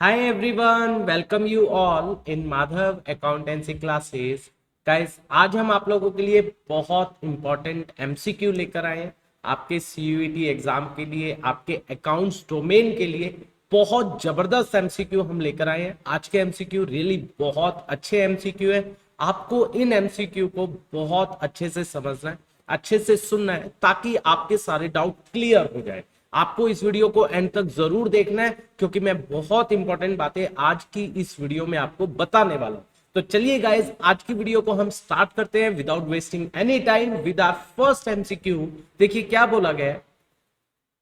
Hi everyone, welcome you all in Madhav Accountancy Classes. Guys, आज हम आप लोगों के लिए बहुत इंपॉर्टेंट एमसीक्यू लेकर आए हैं आपके सीयूईटी एग्जाम के लिए, आपके अकाउंट्स डोमेन के लिए बहुत जबरदस्त एमसीक्यू हम लेकर आए हैं। आज के एमसीक्यू रियली बहुत अच्छे एमसीक्यू है। आपको इन एमसीक्यू को बहुत अच्छे से समझना है, अच्छे से सुनना है ताकि आपके सारे डाउट क्लियर हो जाए। आपको इस वीडियो को एंड तक जरूर देखना है क्योंकि मैं बहुत इंपॉर्टेंट बातें आज की इस वीडियो में आपको बताने वाला हूं। तो चलिए गाइस, आज की वीडियो को हम स्टार्ट करते हैं without wasting any time with our first MCQ. देखिए क्या बोला गया है।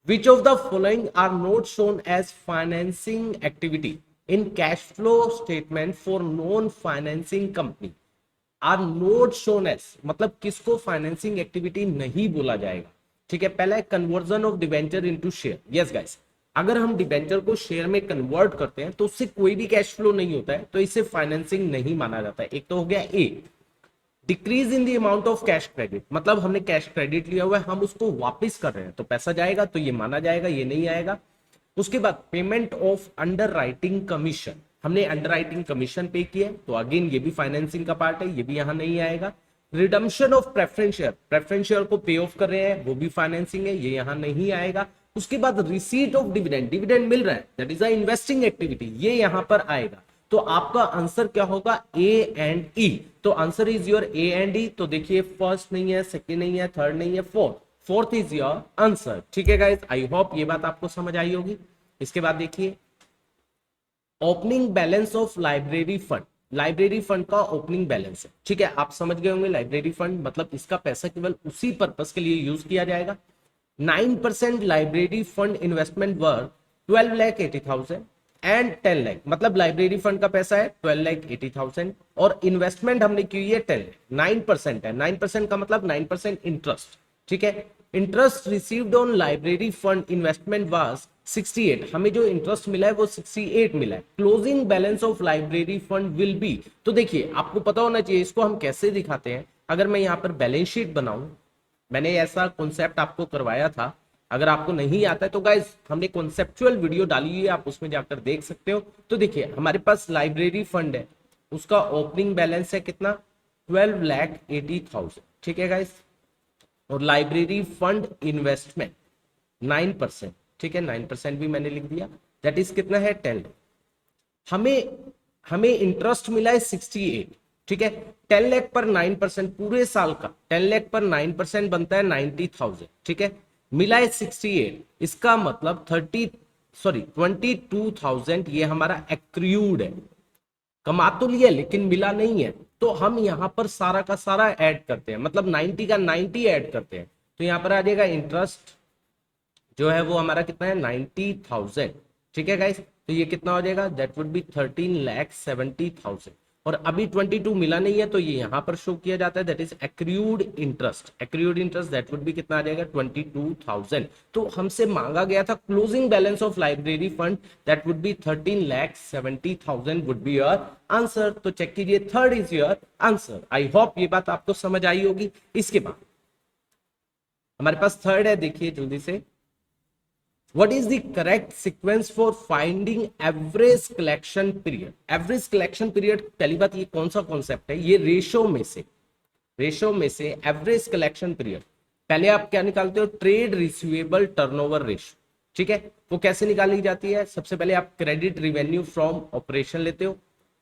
Which of the following are not shown as financing activity in cash flow statement for non-financing company? Are not shown as मतलब किसको फाइनेंसिंग एक्टिविटी नहीं बोला जाएगा। ठीक है, पहला है conversion of debenture into share. Yes guys, अगर हम डिवेंचर को शेयर में कन्वर्ट करते हैं तो उससे कोई भी कैश फ्लो नहीं होता है, तो इसे फाइनेंसिंग नहीं माना जाता है। एक तो हो गया A. Decrease in the amount of cash credit, मतलब हमने कैश क्रेडिट लिया हुआ है, हम उसको वापस कर रहे हैं तो पैसा जाएगा, तो ये माना जाएगा, ये नहीं आएगा। उसके बाद payment of under writing commission, हमने अंडर राइटिंग कमीशन पे किया है तो अगेन ये भी फाइनेंसिंग का पार्ट है, ये भी यहां नहीं आएगा। Redemption of preference share, preference share को पे ऑफ कर रहे हैं, वो भी फाइनेंसिंग है, ये यहां नहीं आएगा। उसके बाद रिसीट ऑफ डिविडेंड, डिविडेंड मिल रहा है, that is a investing activity, ये यहां पर आएगा। तो आपका आंसर क्या होगा, ए एंड ई। तो answer is your A and E. तो देखिए फर्स्ट नहीं है, सेकंड नहीं है, थर्ड नहीं है, फोर्थ इज योर आंसर। ठीक है गाइस, आई होप ये बात आपको समझ आई होगी। इसके बाद देखिए opening balance of library fund, library fund का ओपनिंग बैलेंस है। ठीक है, आप समझ गए होंगे लाइब्रेरी फंड मतलब इसका पैसा केवल उसी पर्पस के लिए यूज किया जाएगा। 9% library fund investment were 12,80,000 and 10 lakh, मतलब लाइब्रेरी फंड का पैसा है 12,80,000 और इन्वेस्टमेंट हमने की है 10 लाख। 9% है, 9% का मतलब 9% इंटरेस्ट। ठीक है, interest received on library fund investment was 68, हमें जो इंटरेस्ट मिला है वो 68 मिला है। Closing balance of library fund will be, तो देखिए आपको पता होना चाहिए इसको हम कैसे दिखाते हैं। अगर मैं यहाँ पर बैलेंस शीट बनाऊं, मैंने ऐसा कॉन्सेप्ट आपको करवाया था, अगर आपको नहीं आता है तो गाइज हमने कॉन्सेप्चुअल वीडियो डाली है, आप उसमें जाकर देख सकते हो। तो देखिए हमारे पास लाइब्रेरी फंड है, उसका ओपनिंग बैलेंस है कितना, 12,80,000। ठीक है गाइज, और लाइब्रेरी फंड इन्वेस्टमेंट 9%। ठीक है, 9% भी मैंने लिख दिया, दैट इज कितना है 10। हमें हमें इंटरेस्ट मिला है 68। ठीक है, 10 लाख पर 9%, पूरे साल का 10 लाख पर 9% बनता है 90,000। ठीक है, मिला है 68, इसका मतलब 22,000 ये हमारा एक्रूड है। कमा तो लिया लेकिन मिला नहीं है, तो हम यहां पर सारा का सारा ऐड करते हैं, मतलब 90 का 90 ऐड करते हैं। तो यहां पर आ जाएगा इंटरेस्ट जो है वो हमारा कितना है 90,000। ठीक है गाइस, तो ये कितना हो जाएगा, दैट वुड बी 13,70,000। और अभी 22 मिला नहीं है तो ये यहां पर शो किया जाता है, that is accrued interest. Accrued interest that would be कितना आ जाएगा 22,000। तो हमसे मांगा गया था closing balance of library fund, that would B 13,70,000 would be your answer. तो चेक कीजिए, third is your answer. I hope ये बात आपको समझ आई होगी। इसके बाद हमारे पास थर्ड है, देखिए जल्दी से। What is the correct sequence for finding average collection period? Average collection period, पहली बात ये कौन सा कॉन्सेप्ट है, ये रेशो में से एवरेज कलेक्शन पीरियड। पहले आप क्या निकालते हो, ट्रेड रिसीवेबल टर्नओवर रेशो। ठीक है, वो कैसे निकाली जाती है, सबसे पहले आप क्रेडिट रिवेन्यू फ्रॉम ऑपरेशन लेते हो,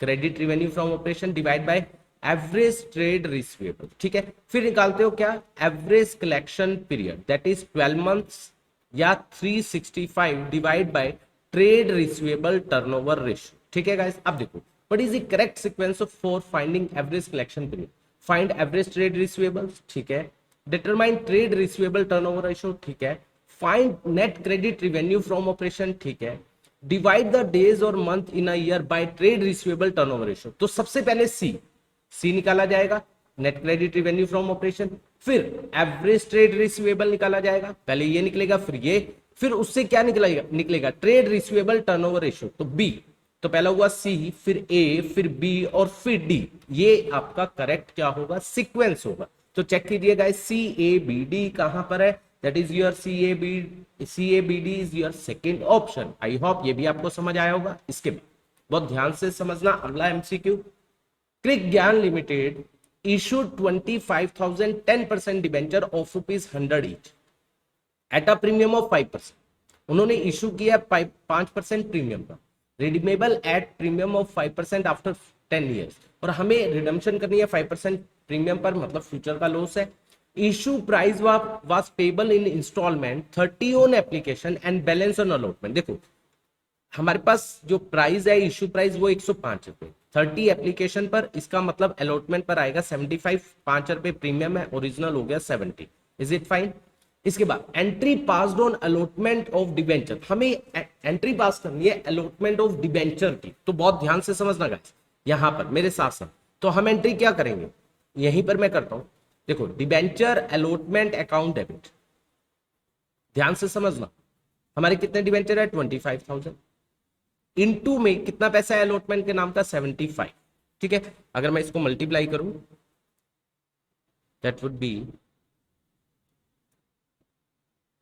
credit revenue from operation divide by average trade receivable. ठीक है, फिर निकालते हो क्या, average collection period, that is 12 months या 365 divide by trade receivable turnover ratio. ठीक है गाइस, अब देखो what is the correct sequence of for finding average collection period. Find average trade receivables, ठीक है, determine trade receivable turnover ratio, ठीक है, find net credit revenue from operation, ठीक है, डिवाइड द डेज और month in a year by trade receivable turnover ratio. तो सबसे पहले सी निकाला जाएगा, net credit revenue from operation, फिर एवरेज ट्रेड रिसीवेबल निकाला जाएगा, पहले ये निकलेगा फिर ये, फिर उससे क्या निकलेगा ट्रेड रिसीवेबल टर्नओवर रेशियो, तो बी। तो पहला हुआ सी, फिर ए, फिर बी और फिर डी। ये आपका करेक्ट क्या होगा, सीक्वेंस होगा। तो चेक कीजिएगा सी ए बी डी कहां पर है, that is your CABD is your second option. I hope ये भी आपको समझ आया होगा। इसके बाद बहुत ध्यान से समझना अगला MCQ। क्रिक ज्ञान limited issued 25,000 10% debenture of ₹100 each at a premium of 5%। उन्होंने इशू किया 5% प्रीमियम का, redeemable at premium of 5% after 10 years, और हमें रिडम्पशन करनी है 5% प्रीमियम पर, मतलब फ्यूचर का लॉस है। Issue price was payable in instalment 30 on application and balance on allotment. देखो हमारे पास जो प्राइस है इशू प्राइस वो 105 रुपए, 30 एप्लीकेशन पर, इसका मतलब अलॉटमेंट पर आएगा 75, 5 रुपए प्रीमियम है, ओरिजिनल हो गया 70। Is it fine? इसके बाद entry passed on allotment of debenture, हमें एंट्री पास करनी है अलॉटमेंट ऑफ डिबेंचर की, तो बहुत ध्यान से समझना गाइस यहां पर मेरे साथ साथ। तो हम एंट्री क्या करेंगे, यहीं पर मैं करता हूं। देखो डिबेंचर अलॉटमेंट अकाउंट डेबिट, ध्यान से समझना। हमारे कितने डिबेंचर है 25,000, इनटू में कितना पैसा है अलॉटमेंट के नाम का 75। ठीक है, अगर मैं इसको मल्टीप्लाई करूं दैट वुड बी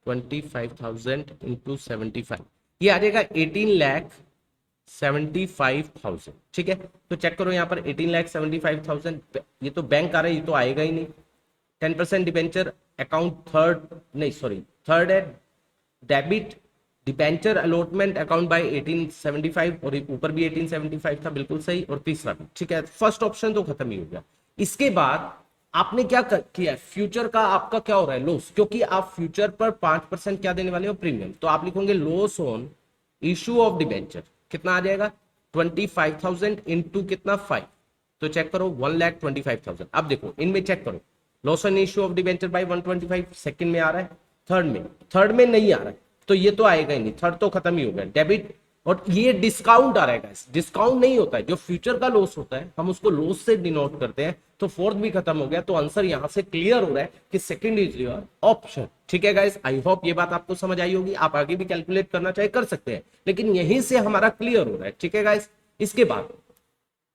25,000 इंटू 75, ये आ जाएगा 18,75,000। ठीक है, तो चेक करो यहाँ पर 18,75,000, ये तो बैंक आ रहा है, ये तो आएगा ही नहीं। 10% डिबेंचर अकाउंट थर्ड है debit debenture allotment account by 1875, और ऊपर भी 1875 था, बिल्कुल सही, और तीसरा भी। ठीक है, फर्स्ट ऑप्शन तो खत्म ही हो गया। इसके बाद आपने क्या किया, फ्यूचर का आपका क्या हो रहा है लॉस, क्योंकि आप फ्यूचर पर 5% क्या देने वाले हो प्रीमियम, तो आप लिखोगे loss on issue of debenture, कितना आ जाएगा 25,000 इंटू कितना 5, तो चेक करो 1,25,000। अब देखो इनमें चेक करो, loss on issue of debenture by 125 second में आ रहा है, थर्ड में नहीं आ रहा है, तो ये तो आएगा ही नहीं, थर्ड तो खत्म ही हो गया। डेबिट, और ये डिस्काउंट आ रहेगा, डिस्काउंट नहीं होता है, जो फ्यूचर का लॉस होता है हम उसको लॉस से डिनोट करते हैं, तो फोर्थ भी खत्म हो गया। तो आंसर यहां से क्लियर हो रहा है कि सेकंड इज योर ऑप्शन। ठीक है गाइस, आई होप ये बात आपको समझ आई होगी। आप आगे भी कैलकुलेट करना चाहे कर सकते हैं, लेकिन यहीं से हमारा क्लियर हो रहा है। ठीक है गाइस, इसके बाद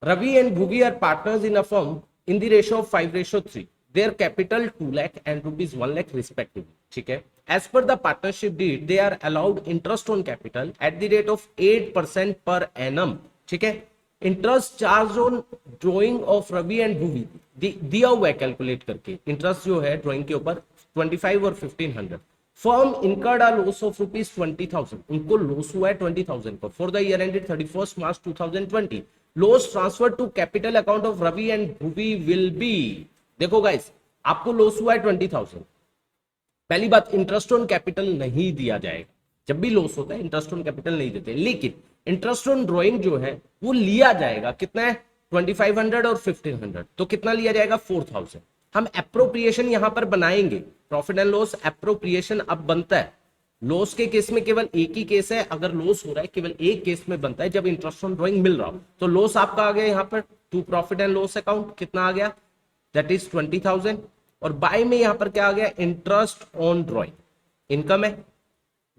Ravi and Bhuvi are partners in a firm in the ratio of 5:3, their capital 2 lakh and ₹1 lakh respectively. ठीक है, as per the partnership deed they are allowed interest on capital at the rate of 8% per annum। ठीक है, interest charge on drawing of Ravi and Bhuvi दिया हुआ है calculate करके, interest जो है ड्रॉइंग के ऊपर 25 और 1500। Firm incurred a loss of ₹20,000, उनको लॉस हुआ है 20,000 को for the year ended 31 March 2020। Loss transfer to capital account of Ravi and Bhuvi will be, देखो गाइस आपको लॉस हुआ है 20,000, पहली बात इंटरेस्ट ऑन कैपिटल नहीं दिया जाएगा, जब भी लॉस होता है इंटरेस्ट ऑन कैपिटल नहीं देते, लेकिन इंटरेस्ट ऑन ड्रॉइंग जो है वो लिया जाएगा। कितना है 2500 और 1500, तो कितना लिया जाएगा 4000। हम एप्रोप्रिएशन यहां पर बनाएंगे, प्रॉफिट एंड लॉस एप्रोप्रिएशन अब बनता है। लॉस के केस में केवल एक ही केस है, अगर लॉस हो रहा है केवल एक केस में बनता है, जब इंटरेस्ट ऑन ड्रॉइंग मिल रहा हो। तो लॉस आपका आ गया यहाँ पर to profit and loss account, कितना आ गया दैट इज 20,000, और बाय में यहां पर क्या आ गया इंटरेस्ट ऑन ड्रॉइंग, इनकम है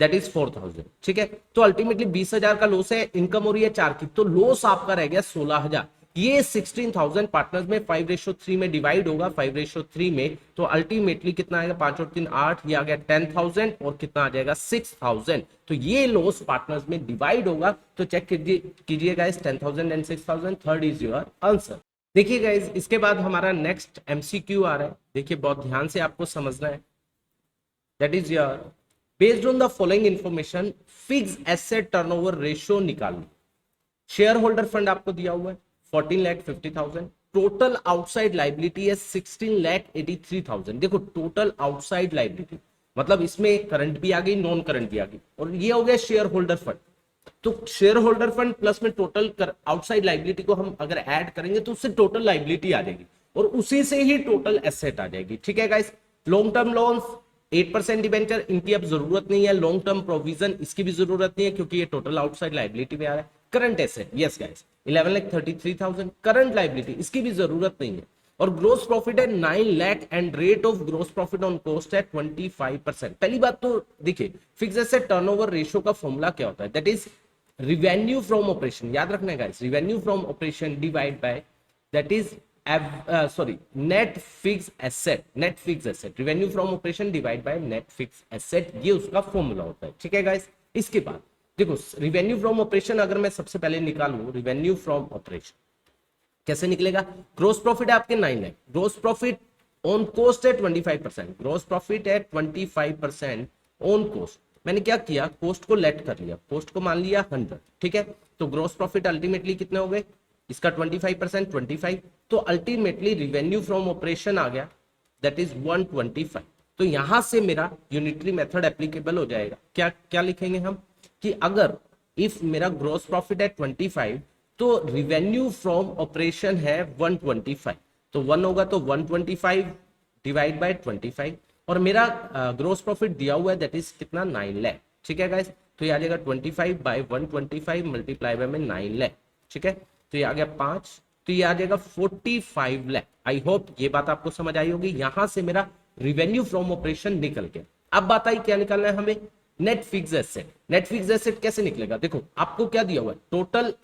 दैट इज 4,000। ठीक है, तो अल्टीमेटली 20,000 का लॉस है, इनकम हो रही है 4 की, तो लॉस आपका रह गया 16,000। ये 16,000 पार्टनर्स में 5:3 में डिवाइड होगा, 5:3 में, तो अल्टीमेटली कितना आएगा 5 और 3 8, ये आ गया 10,000, और कितना आ जाएगा 6,000। तो ये लॉस पार्टनर्स में डिवाइड होगा, तो चेक कीजिए guys 10,000 and 6,000, third is your answer. देखिए गाइस इसके बाद हमारा नेक्स्ट MCQ आ रहा है, देखिए बहुत ध्यान से आपको समझना है। That is your based on the following information fix asset turnover ratio निकालनी। शेयर होल्डर फंड आपको दिया हुआ है 14,50,000, टोटल आउटसाइड लाइबिलिटी है 16,83,000। देखो टोटल आउटसाइड लाइबिलिटी मतलब इसमें करंट भी आ गई, नॉन करंट भी आ गई, और ये हो गया शेयर होल्डर फंड। तो शेयर होल्डर फंड प्लस में टोटल आउटसाइड लाइबिलिटी को हम अगर ऐड करेंगे तो उससे टोटल लाइबिलिटी आ जाएगी, और उसी से ही टोटल एसेट आ जाएगी। ठीक है guys, long term loans 8% debenture, इनकी अब जरूरत नहीं है। लॉन्ग टर्म प्रोविजन इसकी भी जरूरत नहीं है, क्योंकि ये टोटल आउटसाइड लाइबिलिटी में आ रहा है। Current asset yes guys 11,33,000, current liability इसकी भी जरूरत नहीं है, और ग्रोस प्रॉफिट है 9 lakh and rate of gross profit on cost है 25%। पहली बात तो देखिए फिक्स्ड एसेट टर्नओवर रेशियो का फॉर्मूला क्या होता है, that is revenue from operation, याद रखना guys, revenue from operation divide by that is sorry net fix asset revenue from operation divide by net fix asset, ये उसका फॉर्मूला होता है। ठीक है गाइस, इसके बाद देखो रिवेन्यू फ्रॉम ऑपरेशन अगर मैं सबसे पहले निकालूं, रिवेन्यू फ्रॉम ऑपरेशन कैसे निकलेगा? ग्रोस प्रॉफिट है आपके 9 lakh, gross profit on cost है 25%, ग्रोस प्रॉफिट है 25% ऑन कोस्ट। मैंने क्या किया, कोस्ट को लेट कर लिया, कोस्ट को मान लिया 100। ठीक है, तो ग्रोस प्रॉफिट अल्टीमेटली कितने हो गए, इसका 25% 25, तो अल्टीमेटली रिवेन्यू फ्रॉम ऑपरेशन आ गया दैट इज 125। तो यहां से मेरा यूनिटरी मेथड एप्लीकेबल हो जाएगा। क्या क्या लिखेंगे हम कि अगर इफ मेरा ग्रोस प्रॉफिट है 25 तो रिवेन्यू फ्रॉम ऑपरेशन है 125, तो 1 होगा तो 125 डिवाइड बाय 25, और मेरा ग्रोस प्रॉफिट दिया हुआ है दैट इज कितना 9 लाख। ठीक है गाइस, तो ये आ जाएगा 25 बाय 125 मल्टीप्लाई बाय में 9 लाख। ठीक है, तो ये आ गया 5, तो ये आ जाएगा 45 लाख। आई होप ये बात आपको समझ आई होगी। यहां से मेरा रिवेन्यू फ्रॉम ऑपरेशन निकल गया। अब बात आई क्या निकालना है हमें, net fix asset. Net fix asset कैसे निकलेगा, देखो आपको क्या दिया हुआ है, टोटल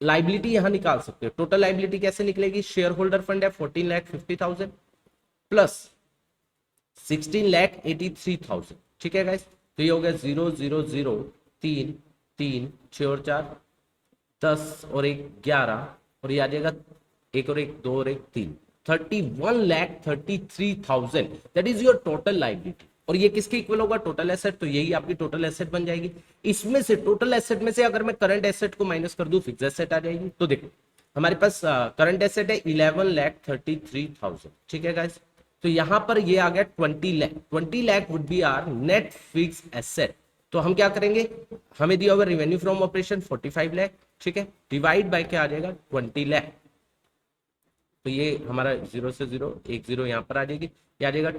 लाइबिलिटी यहां निकाल सकते हो। टोटल लाइबिलिटी कैसे निकलेगी, शेयर होल्डर फंड है 14,50,000 प्लस 16,83,000। ठीक है गाइस, तो ये हो गया 0 0 0 3 3 6 और 4 10 और 1 11, और ये आ जाएगा 1 और 1 2 और 1 3 31,33,000 that is your total liability. और ये किसके इक्वल होगा, टोटल एसेट, तो यही आपकी टोटल एसेट बन जाएगी। इसमें से टोटल एसेट में से अगर मैं करंट एसेट को माइनस कर दूं, फिक्स एसेट आ जाएगी। तो देखो हमारे पास करंट एसेट है 11,33,000। ठीक है गाइस, तो यहां पर ये आ गया 20 lakh. 20 lakh would be our net fix asset. तो हम क्या करेंगे, हमें दिया हुआ रेवेन्यू फ्रॉम ऑपरेशन 45 लाख। ठीक है, डिवाइड बाय क्या आ जाएगा 20 लाख, तो ये हमारा 0 से 0 1 0 यहां पर आ जाएगी, ये आ जाएगा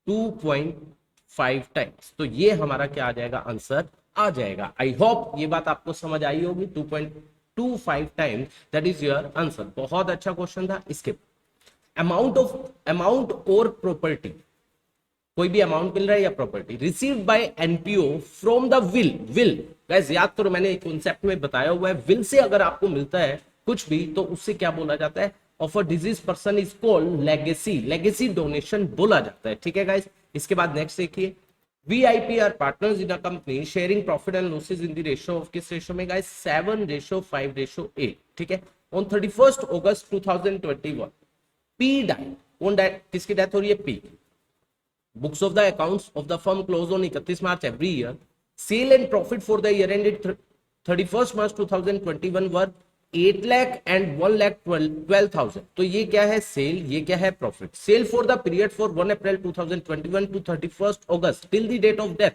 2.5 टाइम्स। तो ये हमारा क्या आ जाएगा, आंसर आ जाएगा। आई होप ये बात आपको समझ आई होगी। 2.25 times that is your answer. बहुत अच्छा क्वेश्चन था। इसके अमाउंट और प्रॉपर्टी, कोई भी अमाउंट मिल रहा है या property received by NPO from the will guys, याद करो मैंने एक कॉन्सेप्ट में बताया हुआ है, विल से अगर आपको मिलता है कुछ भी तो उससे क्या बोला जाता है, of a disease person is called legacy, legacy donation बोला जाता है। ठीक है गाइस, इसके बाद नेक्स्ट देखिए, VIP are partners in a company sharing profit and losses in the ratio of किस रेशो में गाइस, 7:5:8। ठीक है, on 31st August 2021 P died, कौन डाइड, किसकी डेथ हो रही है, P। Books of the accounts of the firm close on 31 March every year. Sale and profit for the year ended 31st March 2021 were 8 lakh and 1,12,000। तो ये क्या है, cell, ये क्या है, profit. Sale for the period for 1 April 2021 to 31st August till the date of death,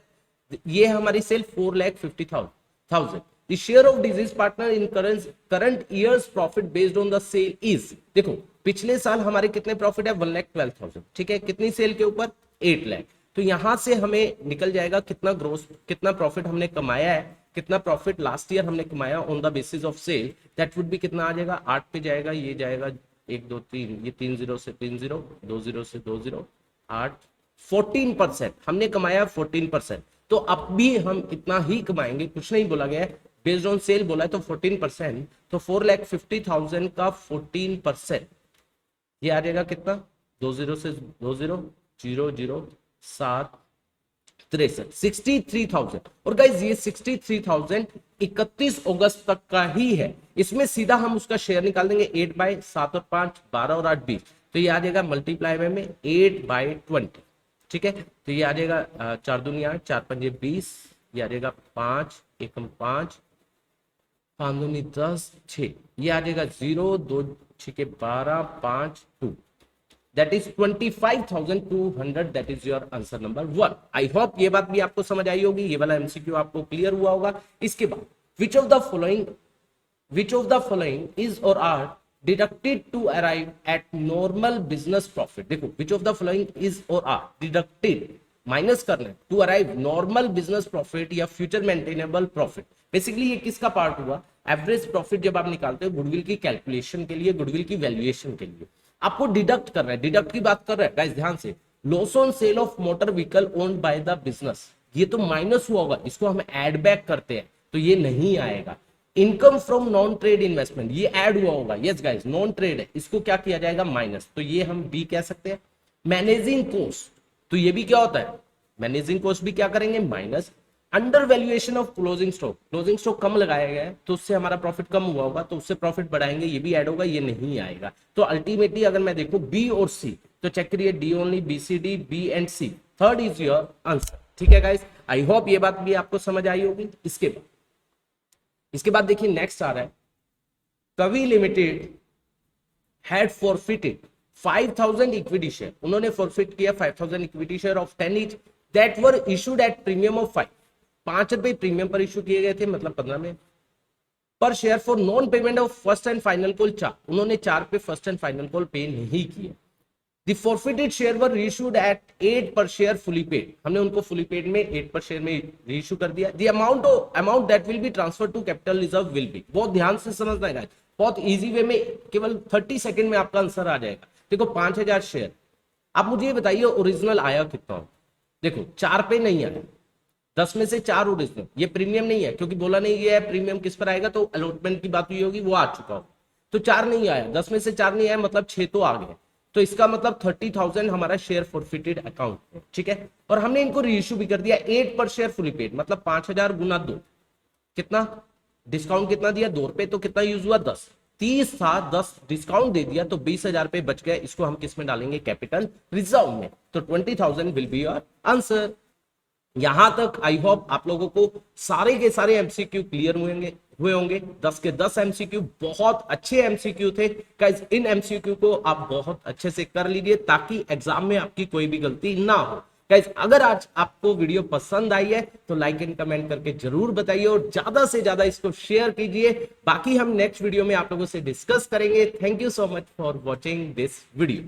ये हमारी sale 4,50,000। The share of disease partner in current year's profit based on the sale is, देखो पिछले साल हमारे कितने प्रॉफिट है, 1,12,000। ठीक है, कितनी सेल के ऊपर, 8 लाख। तो यहां से हमें निकल जाएगा कितना ग्रोस, कितना प्रॉफिट हमने कमाया है, कितना प्रॉफिट लास्ट ईयर हमने कमाया on the basis of sale, that would be कितना आ जाएगा, 8 पे जाएगा, ये जाएगा 1 2 3, ये 3 0 से 3 0, 2 0 से 2 0, 8 14% हमने कमाया 14%। तो अब भी हम इतना ही कमाएंगे, कुछ नहीं बोला गया है, बेस्ड ऑन सेल बोला है तो 14%, तो 4,50,000 का 14% ये आ जाएगा कितना, 2 0 से 2 0 0 0 7 63 63,000। और गाइज ये 63,000 31 अगस्त तक का ही है। इसमें सीधा हम उसका शेयर निकाल देंगे, 8/7 और 5 12 और 8 20, तो ये आ जाएगा मल्टीप्लाई में 8/20। ठीक है, तो ये आ जाएगा 4 दूनी 8 4 5 20, ये आ जाएगा 5 1 5 5 दूनी 10 6, ये आ जाएगा 0 2 6 12 5 2, that is 25,200, that is your answer number 1। I hope ये बात भी आपको समझ आई होगी, ये वाला MCQ आपको क्लियर हुआ होगा। इसके बाद which of the following is or are deducted to arrive at normal business profit। देखो which of the following is or are deducted, minus करना है, to arrive normal business profit या फ्यूचर मेंटेनेबल प्रॉफिट। बेसिकली ये किसका part हुआ, average profit जब आप निकालते हो गुडविल की कैलकुलेशन के लिए, गुडविल की वैल्यूएशन के लिए आपको डिडक्ट कर रहा है, डिडक्ट की बात कर रहा है गाइस ध्यान से। Loss on sale of motor vehicle owned by the business, ये तो माइनस हुआ होगा, इसको हम एड बैक करते हैं तो ये नहीं आएगा। Income from non trade investment, ये ऐड हुआ होगा, यस गाइस नॉन ट्रेड है, इसको क्या किया जाएगा माइनस, तो ये हम बी कह सकते हैं। मैनेजिंग कॉस्ट, तो ये भी क्या होता है, मैनेजिंग कॉस्ट भी क्या करेंगे minus. Under valuation of closing stock, closing stock कम लगाया गया है तो उससे हमारा प्रॉफिट कम हुआ होगा, तो उससे प्रॉफिट बढ़ाएंगे, ये भी ऐड होगा, ये नहीं आएगा। तो अल्टीमेटली अगर मैं देखूं बी और सी, तो चेक करिए D only, B C D, B and C, third is your answer. ठीक है गाइस, आई होप ये बात भी आपको समझ आई होगी। इसके बाद देखिए नेक्स्ट आ रहा है, कवि limited had forfeited 5000 equity share, उन्होंने फॉरफिट किया 5000 equity share of 10 each that were issued at premium of 5, 5 रुपए प्रीमियम पर इशू किए गए थे, मतलब 15 में, पर share for non payment of first and final call 4, उन्होंने 4 पे first and final call pay नहीं किए। The forfeited share were reissued at 8 per share fully paid, हमने उनको फुली पेड में 8 पर शेयर में रीइश्यू कर दिया। The amount that will be transfer to capital reserve will be, बहुत ध्यान से समझना है, बहुत इजी वे में, केवल 30 सेकंड में आपका आंसर आ जाएगा। देखो 5000 शेयर, आप मुझे ये बताइए ओरिजिनल आया कितना, देखो 4 पे नहीं आया, 10 में से 4 ओरिजिनल, ये प्रीमियम नहीं है क्योंकि बोला नहीं ये है प्रीमियम किस पर आएगा, तो अलॉटमेंट की बात हुई होगी, वो आ चुका हो, तो 4 नहीं आया, 10 में से 4 नहीं आया, मतलब 6 तो आ गए, तो इसका मतलब 30,000 हमारा शेयर फॉरफिटेड अकाउंट है। ठीक है, और हमने इनको रीइश्यू भी कर दिया 8 पर शेयर फुली पेड, मतलब 5000 गुना 2, कितना डिस्काउंट कितना दिया 2 रुपए, तो कितना यूज हुआ 10, 30 था, 10 डिस्काउंट दे दिया तो 20,000 पे बच गए, इसको हम किस में डालेंगे कैपिटल रिजर्व में, तो 20,000 विल बी योर आंसर। यहां तक आई होप आप लोगों को सारे के सारे एमसीक्यू क्लियर हुए होंगे। 10 के 10 एमसीक्यू बहुत अच्छे एमसीक्यू थे गाइस, इन एमसीक्यू को आप बहुत अच्छे से कर लीजिए ताकि एग्जाम में आपकी कोई भी गलती ना हो। गाइस अगर आज आपको वीडियो पसंद आई है तो लाइक एंड कमेंट करके जरूर बताइए और ज्यादा से ज्यादा इसको शेयर कीजिए, बाकी हम नेक्स्ट वीडियो में आप लोगों से डिस्कस करेंगे। Thank you so much for watching this video.